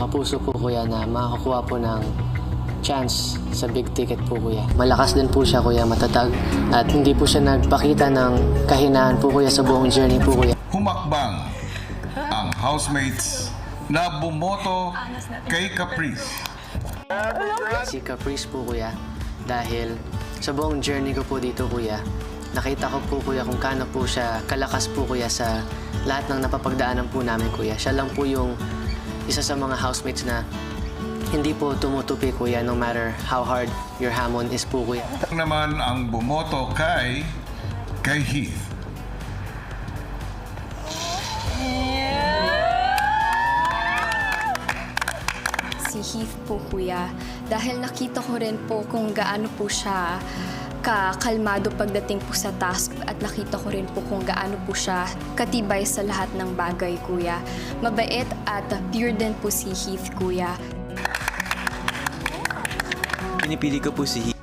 Kapuso po kuya na makakuha po ng chance sa big ticket po kuya. Malakas din po siya kuya, matatag. At hindi po siya nagpakita ng kahinaan po kuya sa buong journey po kuya. Humakbang ang housemates na bumoto kay Caprice. Si Caprice po kuya, dahil sa buong journey ko po dito kuya, nakita ko po kuya kung kano po siya kalakas po kuya sa lahat ng napapagdaanan po namin kuya. Siya lang po yung isa sa mga housemates na hindi po tumutupi kuya no matter how hard your hamon is po kuya. Naman ang bumoto kay Heath. Si Heath po kuya, dahil nakita ko rin po kung gaano po siya kakalmado pagdating po sa task at nakita ko rin po kung gaano po siya katibay sa lahat ng bagay kuya. Mabait at pure din po si Heath kuya. Pinipili ko po si Heath